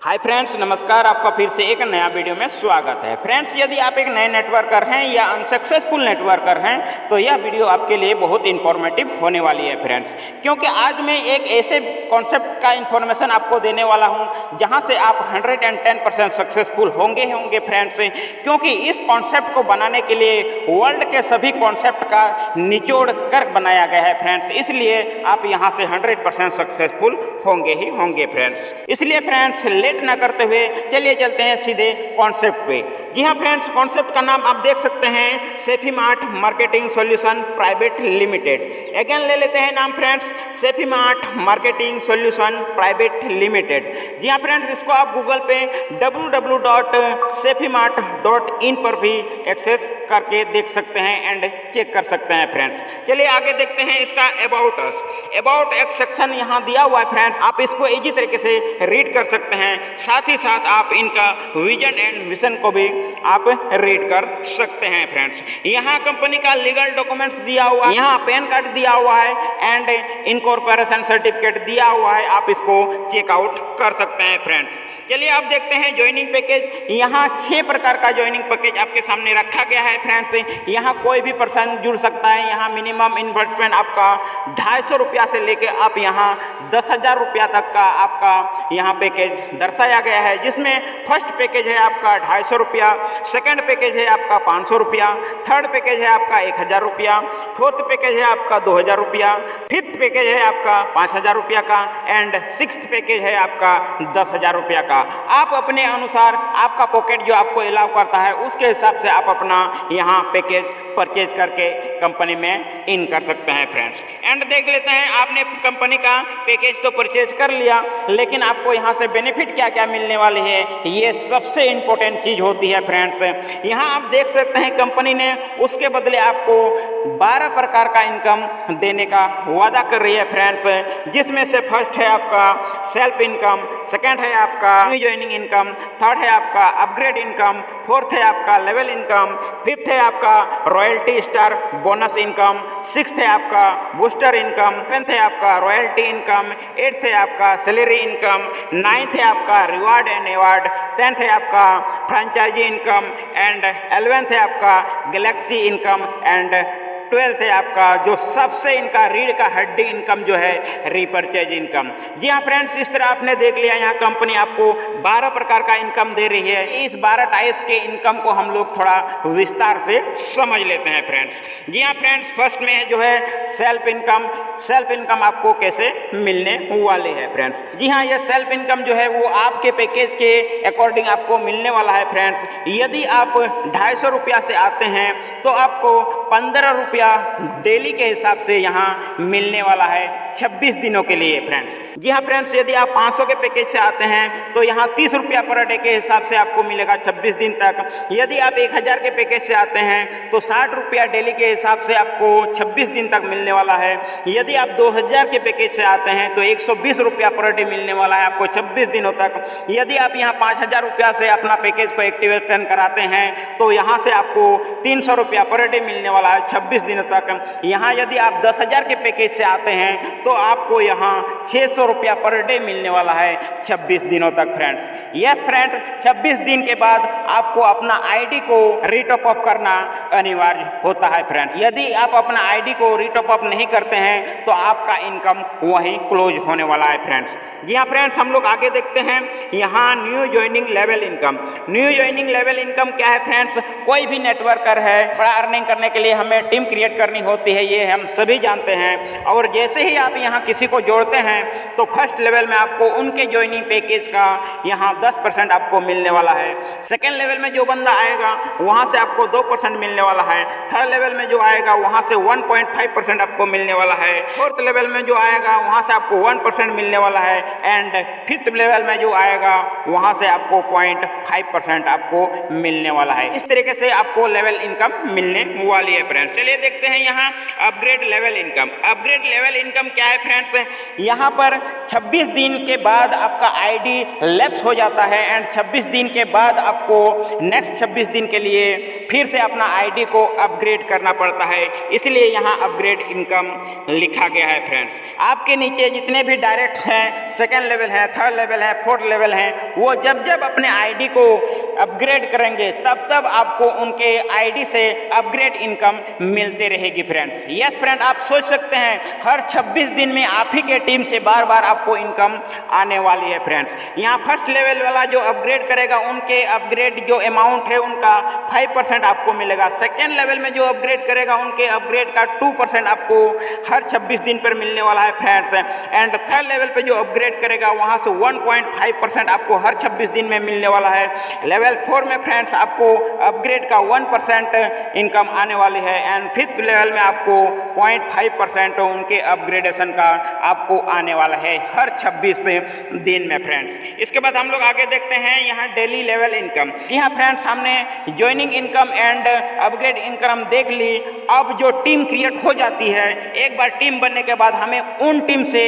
Hi friends, नमस्कार। आपका फिर से एक नया वीडियो में स्वागत है। फ्रेंड्स, यदि आप एक नए नेटवर्कर हैं या अनसक्सेसफुल नेटवर्कर हैं तो यह वीडियो आपके लिए बहुत इंफॉर्मेटिव होने वाली है फ्रेंड्स, क्योंकि आज मैं एक ऐसे कॉन्सेप्ट का इन्फॉर्मेशन आपको देने वाला हूं जहां से आप 110% सक्सेसफुल होंगे फ्रेंड्स, क्योंकि इस कॉन्सेप्ट को बनाने के लिए वर्ल्ड के सभी कॉन्सेप्ट का निचोड़ कर बनाया गया है फ्रेंड्स। इसलिए आप यहाँ से 100% सक्सेसफुल होंगे फ्रेंड्स। इसलिए फ्रेंड्स, लेट ना करते हुए चलिए चलते हैं सीधे कॉन्सेप्ट पे। जी हाँ फ्रेंड्स, कॉन्सेप्ट का नाम आप देख सकते हैं, Sefimart marketing solution private limited. Again ले लेते हैं नाम friends, Sefimart marketing solution private limited. जी हाँ फ्रेंड्स, इसको आप गूगल पे www.sefimart.in पर भी एक्सेस करके देख सकते हैं एंड चेक कर सकते हैं फ्रेंड्स। चलिए आगे देखते हैं इसका अबाउट अस। अबाउट एक सेक्शन यहाँ दिया हुआ है फ्रेंड्स, आप इसको इजी तरीके से रीड कर सकते हैं। साथ ही साथ आप इनका विजन एंड मिशन को भी आप रीड कर सकते हैं फ्रेंड्स। यहाँ कंपनी का लीगल डॉक्यूमेंट्स दिया हुआ है, यहाँ पैन कार्ड दिया हुआ है एंड इनकॉर्पोरेशन सर्टिफिकेट दिया हुआ है, आप इसको चेकआउट कर सकते हैं फ्रेंड्स। चलिए आप देखते हैं ज्वाइनिंग पैकेज। यहाँ 6 प्रकार का ज्वाइनिंग पैकेज आपके सामने रखा गया है फ्रेंड्स। यहाँ कोई भी पर्सन जुड़ सकता है। यहाँ मिनिमम इन्वेस्टमेंट आपका 250 रुपया से लेके आप यहाँ 10,000 रुपया तक का आपका यहाँ पैकेज दर्शाया गया है, जिसमें फर्स्ट पैकेज है आपका 250 रुपया, सेकेंड पैकेज है आपका 500 रुपया, थर्ड पैकेज है आपका 1,000 रुपया, फोर्थ पैकेज है आपका 2,000 रुपया, फिफ्थ पैकेज है आपका 5,000 रुपया का एंड सिक्स्थ पैकेज है आपका 10,000 रुपया का। आप अपने अनुसार आपका पॉकेट जो आपको अलाउ करता है उसके हिसाब से आप अपना यहाँ पैकेज परचेज करके कंपनी में इन कर सकते हैं फ्रेंड्स। एंड देख लेते हैं, आपने कंपनी का पैकेज तो परचेज कर लिया, लेकिन आपको यहाँ से बेनिफिट क्या क्या मिलने वाली है, ये सबसे इम्पोर्टेंट चीज़ होती है फ्रेंड्स। यहाँ आप देख सकते हैं कंपनी ने उसके बदले आपको 12 प्रकार का इनकम देने का वादा कर रही है फ्रेंड्स, जिसमें से फर्स्ट है आपका सेल्फ इनकम, सेकेंड है आपका न्यू ज्वाइनिंग इनकम, थर्ड है आपका अपग्रेड इनकम, फोर्थ है आपका लेवल इनकम, फिफ्थ है आपका royalty star bonus income, sixth है आपका बूस्टर इनकम, टेंथ है आपका रॉयल्टी इनकम, एट्थ है आपका सैलरी इनकम, नाइन्थ है आपका रिवार्ड एंड अवार्ड, 10th है आपका फ्रेंचाइजी इनकम एंड 11th है आपका गैलेक्सी इनकम एंड 12th है आपका जो सबसे इनका रीढ़ का हड्डी इनकम जो है रीपरचेज इनकम। जी हाँ फ्रेंड्स, इस तरह आपने देख लिया, यहाँ कंपनी आपको 12 प्रकार का इनकम दे रही है। इस 12 टाइप्स के इनकम को हम लोग थोड़ा विस्तार से समझ लेते हैं फ्रेंड्स। जी हाँ फ्रेंड्स, फर्स्ट में जो है सेल्फ इनकम। सेल्फ इनकम आपको कैसे मिलने वाले है फ्रेंड्स। जी हाँ, यह सेल्फ इनकम जो है वो आपके पैकेज के अकॉर्डिंग आपको मिलने वाला है फ्रेंड्स। यदि आप 250 रुपया से आते हैं तो आपको 15 रुपया डेली के हिसाब से यहाँ मिलने वाला है 26 दिनों के लिए फ्रेंड्स। जी हाँ फ्रेंड्स, यदि आप 500 के पैकेज से आते हैं तो यहाँ 30 रुपया पर डे के हिसाब से आपको मिलेगा 26 दिन तक। यदि आप 1000 के पैकेज से आते हैं तो 60 रुपया डेली के हिसाब से आपको 26 दिन तक मिलने वाला है। यदि आप 2000 के पैकेज से आते हैं तो 120 रुपया पर डे मिलने वाला है आपको 26 दिनों तक। यदि आप यहाँ 5000 रुपया से अपना पैकेज को एक्टिवेशन कराते हैं तो यहाँ से आपको 300 रुपया पर डे मिलने वाला है 26 दिनों तक। यहाँ यदि आप 10,000 के पैकेज से आते हैं तो आपको यहाँ 600 रुपया पर डे मिलने वाला है 26 दिनों तक फ्रेंड्स। यस फ्रेंड्स, 26 दिन के बाद आपको अपना आईडी को रीटॉप अप करना अनिवार्य होता है फ्रेंड्स। यदि आप अपना आईडी को रीटॉप अप नहीं करते हैं तो आपका इनकम वहीं क्लोज होने वाला है फ्रेंड्स। जी हाँ फ्रेंड्स, हम लोग आगे देखते हैं यहाँ new joining level income. New joining level income क्या है फ्रेंड्स? कोई भी नेटवर्कर है, बड़ा अर्निंग करने के लिए हमें टीम क्रिएट करनी होती है, ये हम सभी जानते हैं। और जैसे ही आप यहाँ किसी को जोड़ते हैं तो फर्स्ट लेवल में आपको उनके ज्वाइनिंग पैकेज का यहाँ 10% आपको मिलने वाला है। सेकेंड लेवल में जो बंदा आएगा वहाँ से आपको 2% मिलने वाला है। थर्ड लेवल में जो आएगा वहाँ से 1.5% आपको मिलने वाला है। फोर्थ लेवल में जो आएगा वहाँ से आपको 1% मिलने वाला है एंड फिफ्थ लेवल में जो आएगा वहाँ से आपको 0.5% आपको मिलने वाला है। इस तरीके से आपको लेवल इनकम मिलने वाली है फ्रेंड्स। चलिए देखते हैं यहाँ upgrade level income. Upgrade level income क्या है फ्रेंड्स, यहाँ पर 26 दिन के बाद आपका आईडी लैप्स हो जाता है एंड 26 दिन के बाद आपको नेक्स्ट 26 दिन के लिए फिर से अपना आईडी को अपग्रेड करना पड़ता है, इसलिए यहाँ अपग्रेड इनकम लिखा गया है फ्रेंड्स। आपके नीचे जितने भी डायरेक्ट्स हैं, सेकेंड लेवल है, थर्ड लेवल है, फोर्थ लेवल हैं, वो जब जब अपने आईडी को अपग्रेड करेंगे तब तब आपको उनके आईडी से अपग्रेड इनकम मिलते रहेगी फ्रेंड्स। यस फ्रेंड, आप सोच सकते हैं हर 26 दिन में आप ही के टीम से बार बार आपको इनकम आने वाली है फ्रेंड्स। यहाँ फर्स्ट लेवल वाला जो अपग्रेड करेगा उनके अपग्रेड जो अमाउंट है उनका 5% आपको मिलेगा। सेकेंड लेवल में जो अपग्रेड करेगा उनके अपग्रेड का 2% आपको हर 26 दिन पर मिलने वाला है फ्रेंड्स। एंड थर्ड लेवल पे जो अपग्रेड करेगा वहाँ से 1.5% आपको हर 26 दिन में मिलने वाला है। लेवल 4 में फ्रेंड्स आपको अपग्रेड का 1% इनकम आने वाली है एंड फिफ्थ लेवल में आपको 0.5% उनके अपग्रेडेशन का आपको आने वाला है हर 26 दिन में फ्रेंड्स। इसके बाद हम लोग आगे देखते हैं यहाँ डेली लेवल इनकम। यहाँ फ्रेंड्स हमने joining income and upgrade income देख ली। अब जो टीम क्रिएट हो जाती है, एक बार टीम बनने के बाद हमें उन टीम से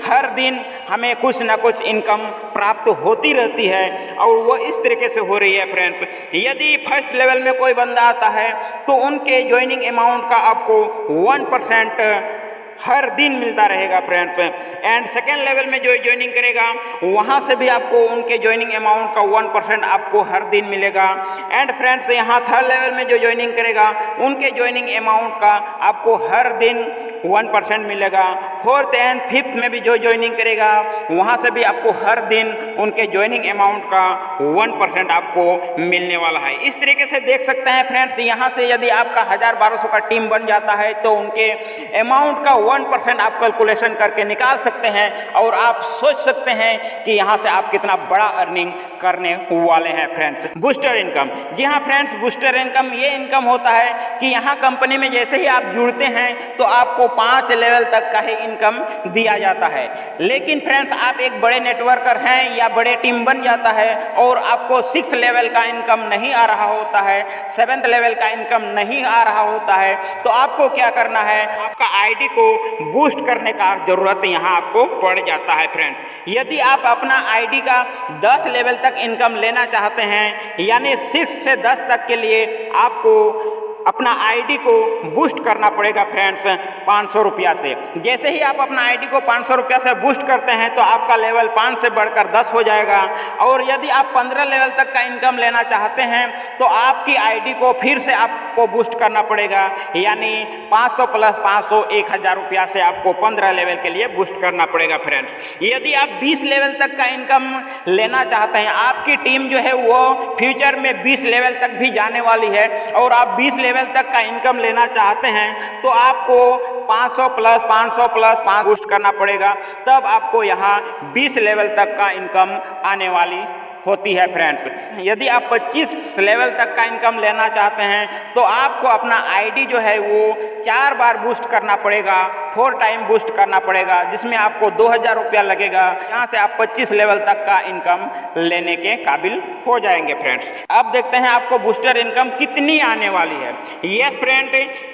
हर दिन हमें कुछ ना कुछ इनकम प्राप्त होती रहती है और वो इस तरीके से हो रही है फ्रेंड्स। यदि फर्स्ट लेवल में कोई बंदा आता है तो उनके ज्वाइनिंग अमाउंट का आपको 1% हर दिन मिलता रहेगा फ्रेंड्स। एंड सेकेंड लेवल में जो ज्वाइनिंग करेगा वहाँ से भी आपको उनके ज्वाइनिंग अमाउंट का 1% आपको हर दिन मिलेगा। एंड फ्रेंड्स यहाँ थर्ड लेवल में जो ज्वाइनिंग करेगा उनके ज्वाइनिंग अमाउंट का आपको हर दिन 1% मिलेगा। फोर्थ एंड फिफ्थ में भी जो ज्वाइनिंग करेगा वहाँ से भी आपको हर दिन उनके ज्वाइनिंग अमाउंट का 1% आपको मिलने वाला है। इस तरीके से देख सकते हैं फ्रेंड्स, यहाँ से यदि आपका 1000-1200 का टीम बन जाता है तो उनके अमाउंट का 1% आप कैलकुलेशन करके निकाल सकते हैं और आप सोच सकते हैं कि यहाँ से आप कितना बड़ा अर्निंग करने वाले हैं फ्रेंड्स। बूस्टर इनकम, जी हाँ फ्रेंड्स, बूस्टर इनकम ये इनकम होता है कि यहाँ कंपनी में जैसे ही आप जुड़ते हैं तो आपको 5 लेवल तक का ही इनकम दिया जाता है। लेकिन फ्रेंड्स आप एक बड़े नेटवर्कर हैं या बड़े टीम बन जाता है और आपको 6th लेवल का इनकम नहीं आ रहा होता है, 7th लेवल का इनकम नहीं आ रहा होता है, तो आपको क्या करना है, आपका आईडी को बूस्ट करने का जरूरत यहाँ आपको पड़ जाता है फ्रेंड्स। यदि आप अपना आईडी का 10 लेवल तक इनकम लेना चाहते हैं, यानी 6 से 10 तक के लिए आपको अपना आईडी को बूस्ट करना पड़ेगा फ्रेंड्स 500 रुपया से। जैसे ही आप अपना आईडी को 500 रुपया से बूस्ट करते हैं तो आपका लेवल 5 से बढ़कर 10 हो जाएगा। और यदि आप 15 लेवल तक का इनकम लेना चाहते हैं तो आपकी आईडी को फिर से आपको बूस्ट करना पड़ेगा, यानी 500 प्लस 500 1000 रुपया से आपको 15 लेवल के लिए बूस्ट करना पड़ेगा फ्रेंड्स। यदि आप 20 लेवल तक का इनकम लेना चाहते हैं, आपकी टीम जो है वो फ्यूचर में 20 लेवल तक भी जाने वाली है और आप 20 लेवल तक का इनकम लेना चाहते हैं तो आपको 500 प्लस 5 बूस्ट करना पड़ेगा, तब आपको यहाँ 20 लेवल तक का इनकम आने वाली होती है फ्रेंड्स। यदि आप 25 लेवल तक का इनकम लेना चाहते हैं तो आपको अपना आईडी जो है वो 4 बार बूस्ट करना पड़ेगा, 4 टाइम बूस्ट करना पड़ेगा, जिसमें आपको 2000 रुपया लगेगा। यहाँ से आप 25 लेवल तक का इनकम लेने के काबिल हो जाएंगे फ्रेंड्स। अब देखते हैं आपको बूस्टर इनकम कितनी आने वाली है। यस फ्रेंड,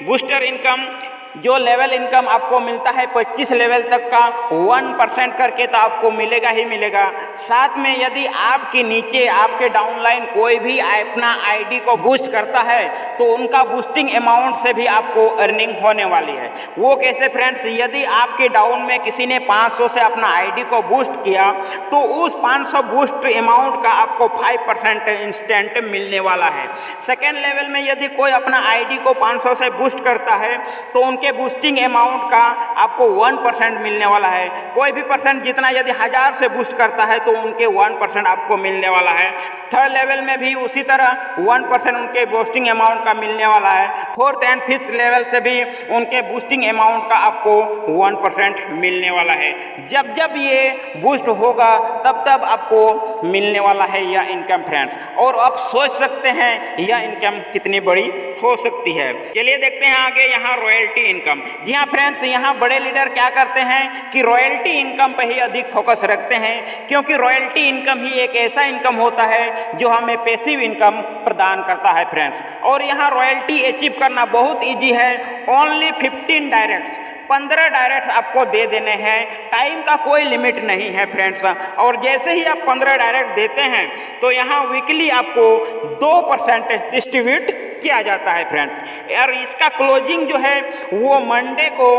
बूस्टर इनकम जो लेवल इनकम आपको मिलता है 25 लेवल तक का 1% करके तो आपको मिलेगा ही मिलेगा। साथ में यदि आपके नीचे आपके डाउनलाइन कोई भी अपना आईडी को बूस्ट करता है तो उनका बूस्टिंग अमाउंट से भी आपको अर्निंग होने वाली है। वो कैसे फ्रेंड्स, यदि आपके डाउन में किसी ने 500 से अपना आईडी को बूस्ट किया तो उस 500 बूस्ट अमाउंट का आपको 5% इंस्टेंट मिलने वाला है। सेकेंड लेवल में यदि कोई अपना आईडी को 500 से बूस्ट करता है तो उनके बूस्टिंग अमाउंट का आपको 1% मिलने वाला है। कोई भी पर्सन जितना यदि 1000 से बूस्ट करता है तो उनके 1% आपको मिलने वाला है। थर्ड लेवल में भी उसी तरह 1% उनके बूस्टिंग अमाउंट का मिलने वाला है। फोर्थ एंड फिफ्थ लेवल से भी उनके बूस्टिंग अमाउंट का आपको 1% मिलने वाला है। जब जब ये बूस्ट होगा तब तब आपको मिलने वाला है यह इनकम फ्रेंड्स। और आप सोच सकते हैं यह इनकम कितनी बड़ी हो सकती है। चलिए देखते हैं आगे यहाँ रॉयल्टी इनकम। जी हाँ फ्रेंड्स, यहाँ बड़े लीडर क्या करते हैं कि रॉयल्टी इनकम पे ही अधिक फोकस रखते हैं, क्योंकि रॉयल्टी इनकम ही एक ऐसा इनकम होता है जो हमें पैसिव इनकम प्रदान करता है फ्रेंड्स। और यहाँ रॉयल्टी अचीव करना बहुत ईजी है। ओनली 15 डायरेक्ट्स, 15 डायरेक्ट आपको दे देने हैं। टाइम का कोई लिमिट नहीं है फ्रेंड्स। और जैसे ही आप 15 डायरेक्ट देते हैं तो यहाँ वीकली आपको 2% डिस्ट्रीब्यूट किया जाता है फ्रेंड्स। और इसका क्लोजिंग जो है वो मंडे को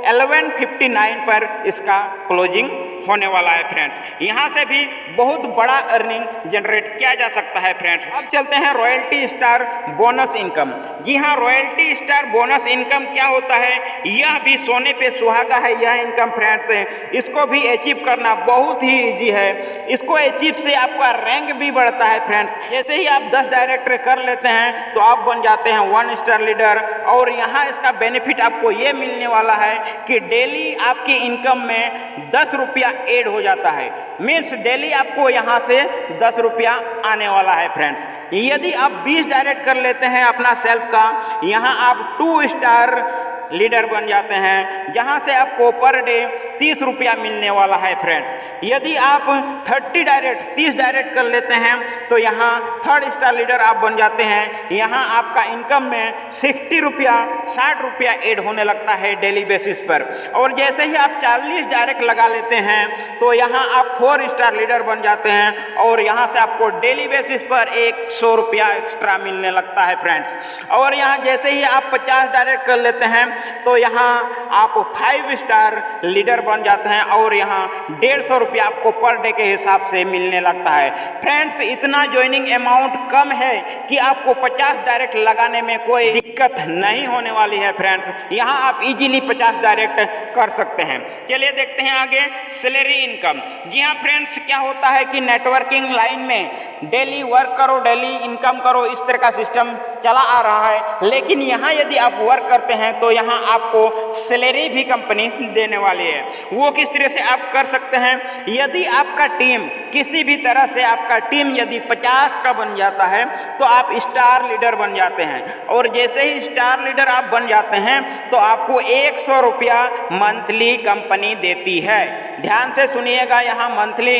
11:59 पर इसका क्लोजिंग होने वाला है फ्रेंड्स। यहाँ से भी बहुत बड़ा अर्निंग जनरेट किया जा सकता है फ्रेंड्स। अब चलते हैं रॉयल्टी स्टार बोनस इनकम। जी हाँ, रॉयल्टी स्टार बोनस इनकम क्या होता है? यह भी सोने पे सुहागा है यह इनकम फ्रेंड्स। इसको भी अचीव करना बहुत ही ईजी है। इसको अचीव से आपका रैंक भी बढ़ता है फ्रेंड्स। जैसे ही आप 10 डायरेक्टर कर लेते हैं तो आप बन जाते हैं 1 स्टार लीडर। और यहाँ इसका बेनिफिट आपको ये मिलने वाला है कि डेली आपकी इनकम में 10 रुपया ऐड हो जाता है। मीन्स डेली आपको यहाँ से 10 रुपया आने वाला है फ्रेंड्स। यदि आप 20 डायरेक्ट कर लेते हैं अपना सेल्फ का, यहाँ आप 2 स्टार लीडर बन जाते हैं, जहाँ से आपको पर डे 30 रुपया मिलने वाला है फ्रेंड्स। यदि आप 30 डायरेक्ट कर लेते हैं तो यहाँ 3rd स्टार लीडर आप बन जाते हैं। यहाँ आपका इनकम में 60 रुपया 60 रुपया ऐड होने लगता है डेली बेसिस पर। और जैसे ही आप 40 डायरेक्ट लगा लेते हैं तो यहाँ आप 4 स्टार लीडर बन जाते हैं और यहाँ से आपको डेली बेसिस पर 100 रुपया एक्स्ट्रा मिलने लगता है फ्रेंड्स। और यहाँ जैसे ही आप 50 डायरेक्ट कर लेते हैं तो यहाँ आप 5 स्टार लीडर बन जाते हैं और यहाँ 150 रुपया आपको पर डे के हिसाब से मिलने लगता है फ्रेंड्स। इतना ज्वाइनिंग अमाउंट कम है कि आपको 50 डायरेक्ट लगाने में कोई दिक्कत नहीं होने वाली है फ्रेंड्स। यहाँ आप इजीली 50 डायरेक्ट कर सकते हैं। चलिए देखते हैं आगे सैलरी इनकम। जी हाँ फ्रेंड्स, क्या होता है कि नेटवर्किंग लाइन में डेली वर्क करो, डेली इनकम करो, इस तरह का सिस्टम चला आ रहा है। लेकिन यहाँ यदि आप वर्क करते हैं तो यहाँ आपको सैलरी भी कंपनी देने वाली है। वो किस तरह से आप कर सकते हैं? यदि आपका टीम किसी भी तरह से आपका टीम यदि 50 का बन जाता है तो आप स्टार लीडर बन जाते हैं। और जैसे ही स्टार लीडर आप बन जाते हैं तो आपको 100 रुपया मंथली कंपनी देती है। ध्यान से सुनिएगा, यहाँ मंथली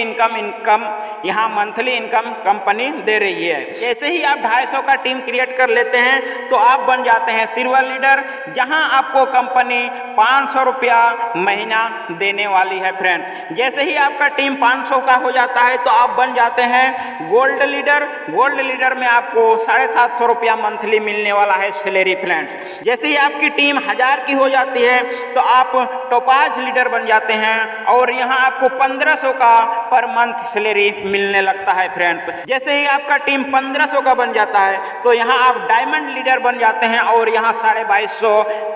इनकम कंपनी दे रही है। जैसे ही आप 250 का टीम क्रिएट कर लेते हैं तो आप बन जाते हैं सिल्वर लीडर, जहां आपको कंपनी 500 रुपया महीना देने वाली है फ्रेंड्स। जैसे ही आपका टीम 500 का हो जाता है तो आप बन जाते हैं गोल्ड लीडर। गोल्ड लीडर में आपको 750 रुपया मंथली मिलने वाला है सैलरी फ्रेंड्स। जैसे ही आपकी टीम 1000 की हो जाती है तो आप टोपाज लीडर बन जाते हैं और यहाँ आपको 1500 का पर मंथ सैलरी मिलने लगता है फ्रेंड्स। जैसे ही आपका टीम 1500 का बन जाता है तो यहाँ आप डायमंड लीडर बन जाते हैं और यहाँ 2250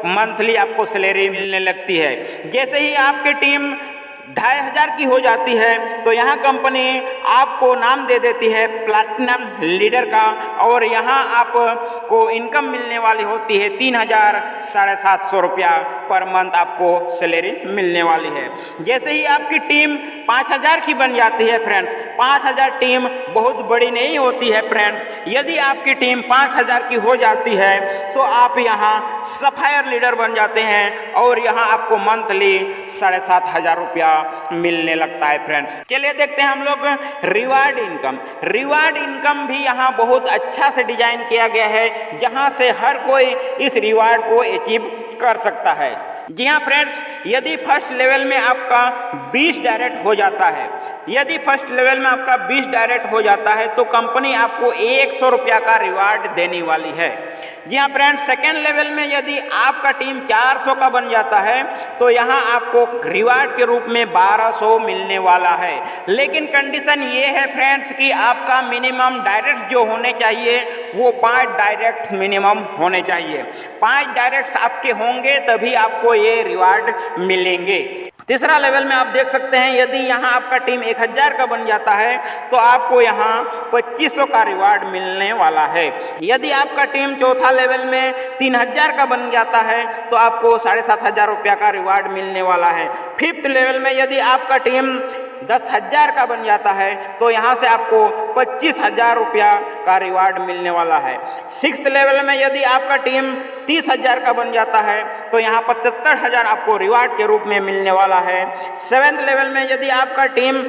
मंथली आपको सैलरी मिलने लगती है। जैसे ही आपकी टीम 2500 की हो जाती है तो यहाँ कंपनी आपको नाम दे देती है प्लैटिनम लीडर का और यहाँ आपको इनकम मिलने वाली होती है 3750 रुपया पर मंथ आपको सैलरी मिलने वाली है। जैसे ही आपकी टीम 5000 की बन जाती है फ्रेंड्स, 5000 टीम बहुत बड़ी नहीं होती है फ्रेंड्स। यदि आपकी टीम 5000 की हो जाती है तो आप यहाँ सफायर लीडर बन जाते हैं और यहाँ आपको मंथली 7500 रुपया मिलने लगता है फ्रेंड्स। चलिए देखते हैं हम लोग रिवार्ड इनकम। रिवार्ड इनकम भी यहाँ बहुत अच्छा से डिजाइन किया गया है, जहाँ से हर कोई इस रिवार्ड को अचीव कर सकता है। जी हाँ फ्रेंड्स, यदि फर्स्ट लेवल में आपका 20 डायरेक्ट हो जाता है, यदि फर्स्ट लेवल में आपका 20 डायरेक्ट हो जाता है तो कंपनी आपको 100 रुपया का रिवार्ड देने वाली है। जी हाँ फ्रेंड्स, सेकेंड लेवल में यदि आपका टीम 400 का बन जाता है तो यहाँ आपको रिवार्ड के रूप में 1200 मिलने वाला है। लेकिन कंडीशन ये है फ्रेंड्स कि आपका मिनिमम डायरेक्ट्स जो होने चाहिए वो 5 डायरेक्ट्स मिनिमम होने चाहिए। 5 डायरेक्ट्स आपके होंगे तभी आपको ये रिवार्ड मिलेंगे। तीसरा लेवल में आप देख सकते हैं, यदि यहाँ आपका टीम 1000 का बन जाता है तो आपको यहाँ 2500 का रिवार्ड मिलने वाला है। यदि आपका टीम चौथा लेवल में 3000 का बन जाता है तो आपको 7500 रुपया का रिवार्ड मिलने वाला है। फिफ्थ लेवल में यदि आपका टीम 10,000 का बन जाता है तो यहाँ से आपको 25,000 रुपया का रिवार्ड मिलने वाला है। 6th लेवल में यदि आपका टीम 30,000 का बन जाता है तो यहाँ 75,000 आपको रिवार्ड के रूप में मिलने वाला है। 7th लेवल में यदि आपका टीम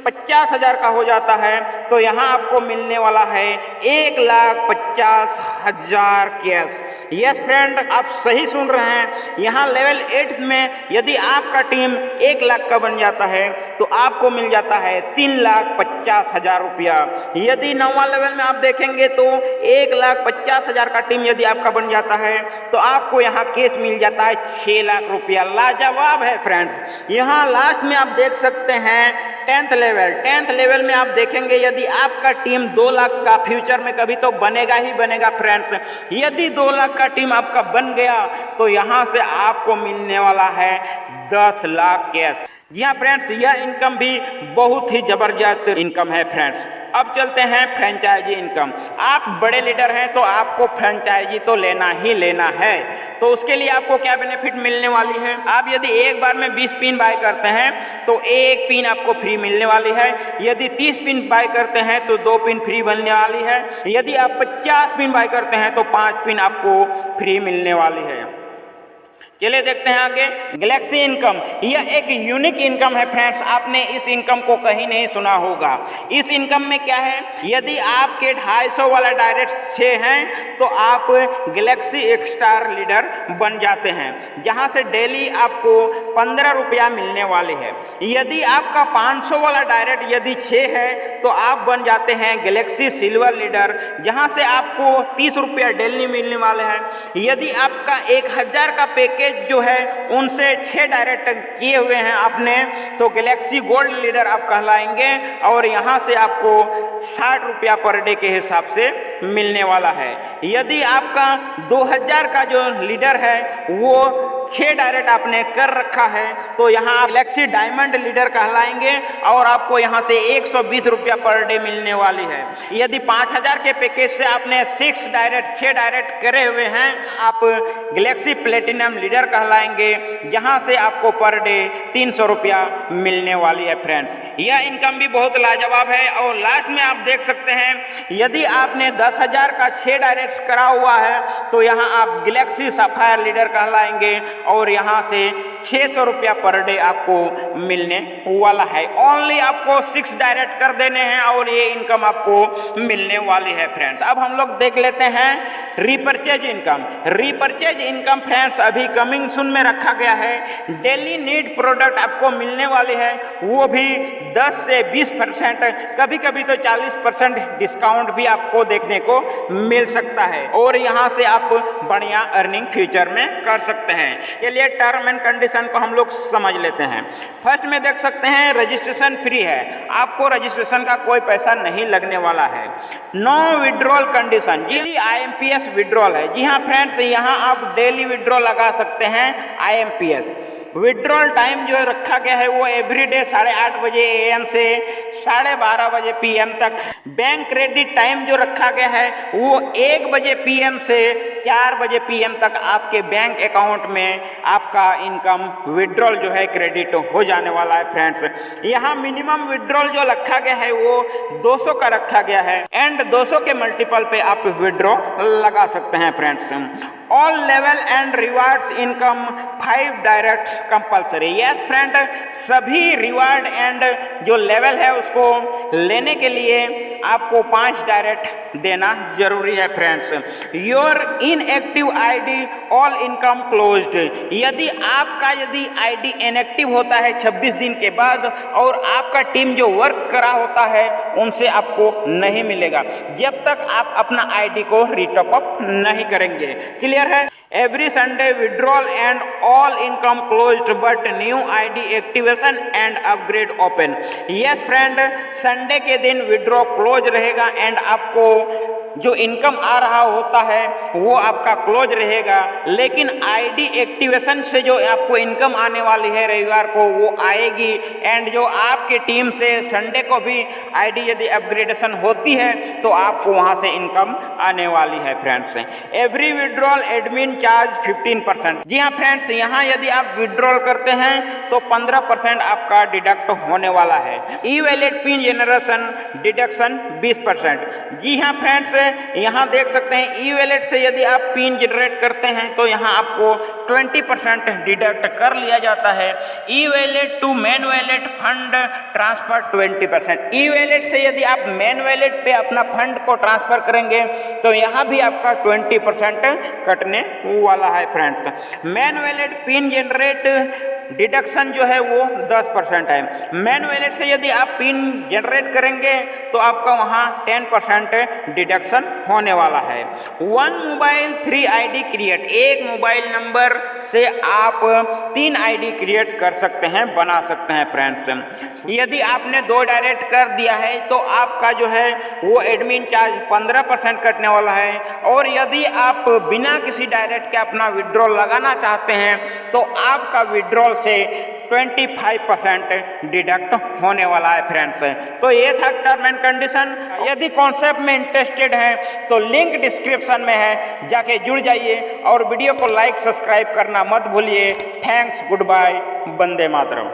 50,000 का हो जाता है तो यहाँ आपको मिलने वाला है 1,50,000 कैश। यस फ्रेंड, आप सही सुन रहे हैं। यहाँ लेवल 8 में यदि आपका टीम 1 लाख का बन जाता है तो आपको मिल जाता है 3,50,000 रुपया। यदि 9वां लेवल में आप देखेंगे तो 1,50,000 का टीम यदि आपका बन जाता है तो आपको यहाँ कैश मिल जाता है 6 लाख रुपया। लाजवाब है फ्रेंड्स। यहाँ लास्ट में आप देख सकते हैं 10th लेवल में आप देखेंगे यदि आपका टीम 2 लाख का फ्यूचर में कभी तो बनेगा ही बनेगा फ्रेंड्स। यदि 2 लाख का टीम आपका बन गया तो यहाँ से आपको मिलने वाला है 10 लाख कैश। जी हाँ फ्रेंड्स, यह इनकम भी बहुत ही ज़बरदस्त इनकम है फ्रेंड्स। अब चलते हैं फ्रेंचाइजी इनकम। आप बड़े लीडर हैं तो आपको फ्रेंचाइजी तो लेना ही लेना है। तो उसके लिए आपको क्या बेनिफिट मिलने वाली है, आप यदि एक बार में 20 पिन बाय करते हैं तो 1 पिन आपको फ्री मिलने वाली है। यदि 30 पिन बाय करते हैं तो 2 पिन फ्री बनने वाली है। यदि आप 50 पिन बाय करते हैं तो 5 पिन आपको फ्री मिलने वाली है। चलिए देखते हैं आगे गैलेक्सी इनकम। यह एक यूनिक इनकम है फ्रेंड्स, आपने इस इनकम को कहीं नहीं सुना होगा। इस इनकम में क्या है, यदि आपके 250 वाला डायरेक्ट 6 हैं तो आप गैलेक्सी एक स्टार लीडर बन जाते हैं, जहां से डेली आपको 15 रुपया मिलने वाले हैं। यदि आपका 500 वाला डायरेक्ट यदि 6 है तो आप बन जाते हैं गैलेक्सी सिल्वर लीडर, जहां से आपको 30 रुपया डेली मिलने वाले हैं। यदि आपका 1000 का पैकेज जो है उनसे 6 डायरेक्ट किए हुए हैं आपने तो गैलेक्सी गोल्ड लीडर आप कहलाएंगे और यहाँ से आपको 60 रुपया पर डे के हिसाब से मिलने वाला है। यदि आपका 2000 का जो लीडर है वो 6 डायरेक्ट आपने कर रखा है तो यहाँ आप गैलेक्सी डायमंड लीडर कहलाएंगे और आपको यहाँ से 120 रुपया पर डे मिलने वाली है। यदि 5000 के पैकेज से आपने 6 डायरेक्ट करे हुए हैं आप गैलेक्सी प्लेटिनम लीडर कहलाएंगे, जहाँ से आपको पर डे 300 रुपया मिलने वाली है फ्रेंड्स। यह इनकम भी बहुत लाजवाब है। और लास्ट में आप देख सकते हैं यदि आपने 10,000 का 6 डायरेक्ट करा हुआ है तो यहाँ आप गैलेक्सी सफायर लीडर कहलाएंगे और यहाँ से 600 रुपया पर डे आपको मिलने वाला है। ओनली आपको 6 डायरेक्ट कर देने हैं और ये इनकम आपको मिलने वाली है फ्रेंड्स। अब हम लोग देख लेते हैं repurchase income. Repurchase income friends अभी कमिंग सून में रखा गया है। डेली नीड प्रोडक्ट आपको मिलने वाली है, वो भी 10 से 20%, कभी कभी तो 40% डिस्काउंट भी आपको देखने को मिल सकता है और यहाँ से आप बढ़िया अर्निंग फ्यूचर में कर सकते हैं। चलिए टर्म एंड कंडीशन को हम लोग समझ लेते हैं। फर्स्ट में देख सकते हैं रजिस्ट्रेशन फ्री है, आपको रजिस्ट्रेशन का कोई पैसा नहीं लगने वाला है। नो विड्रॉल कंडीशन, ये IMPS विड्रॉल है। जी हाँ फ्रेंड्स, यहाँ आप डेली विड्रॉल लगा सकते हैं IMPS। विड्रॉल टाइम जो रखा गया है वो एवरीडे 8:30 बजे AM से 12:30 बजे PM तक। बैंक क्रेडिट टाइम जो रखा गया है वो 1 बजे PM से 4 बजे PM तक आपके बैंक अकाउंट में आपका इनकम विड्रॉल जो है क्रेडिट हो जाने वाला है फ्रेंड्स। यहाँ मिनिमम विड्रॉल जो रखा गया है वो 200 का रखा गया है एंड 200 के मल्टीपल पे आप विड्रॉ लगा सकते हैं friends. All level and rewards income 5 direct compulsory. Yes friend, सभी रिवार्ड एंड जो लेवल है उसको लेने के लिए आपको 5 डायरेक्ट देना जरूरी है friends. Your inactive ID all income closed. यदि ID इनएक्टिव होता है 26 दिन के बाद और आपका टीम जो वर्क करा होता है उनसे आपको नहीं मिलेगा जब तक आप अपना ID को रीटॉप अप नहीं करेंगे। क्लियर है? Every Sunday withdrawal and all income closed but new ID activation and upgrade open. Yes friend, Sunday के दिन विड्रॉ क्लोज रहेगा एंड आपको जो इनकम आ रहा होता है वो आपका क्लोज रहेगा, लेकिन आईडी एक्टिवेशन से जो आपको इनकम आने वाली है रविवार को वो आएगी। एंड जो आपके टीम से संडे को भी आईडी यदि अपग्रेडेशन होती है तो आपको वहां से इनकम आने वाली है friends. Every withdrawal admin charge 15%। जी हाँ फ्रेंड्स, यहाँ यदि आप विड्रॉल करते हैं तो 15% आपका डिडक्ट होने वाला है। E wallet pin generation deduction 20%। जी हाँ फ्रेंड्स, यहाँ देख सकते हैं ई वैलेट से यदि आप पिन जनरेट करते हैं तो यहाँ आपको 20% डिडक्ट कर लिया जाता है। E wallet to main wallet fund transfer 20%। E wallet से यदि आप मेन वैलेट पे अपना फंड को ट्रांसफर करेंगे तो यहाँ भी आपका 20% कटने वाला है friends. Main wallet pin generate deduction जो है वो 10% है। मेन वैलेट से यदि आप पिन जनरेट करेंगे तो आपका वहाँ 10% डिडक्शन होने वाला है। 1 मोबाइल 3 आईडी क्रिएट। एक मोबाइल नंबर से आप 3 आईडी क्रिएट कर सकते हैं, बना सकते हैं फ्रेंड्स। यदि आपने 2 डायरेक्ट कर दिया है तो आपका जो है वो एडमिन चार्ज 15% कटने वाला है। और यदि आप बिना किसी डायरेक्ट के अपना विड्रॉल लगाना चाहते हैं तो आपका विड्रॉल से 25% डिडक्ट होने वाला है फ्रेंड्स। तो ये था टर्म एंड कंडीशन। यदि कॉन्सेप्ट में इंटरेस्टेड हैं तो लिंक डिस्क्रिप्शन में है, जाके जुड़ जाइए और वीडियो को लाइक सब्सक्राइब करना मत भूलिए। Thanks, good bye, Vande Mataram.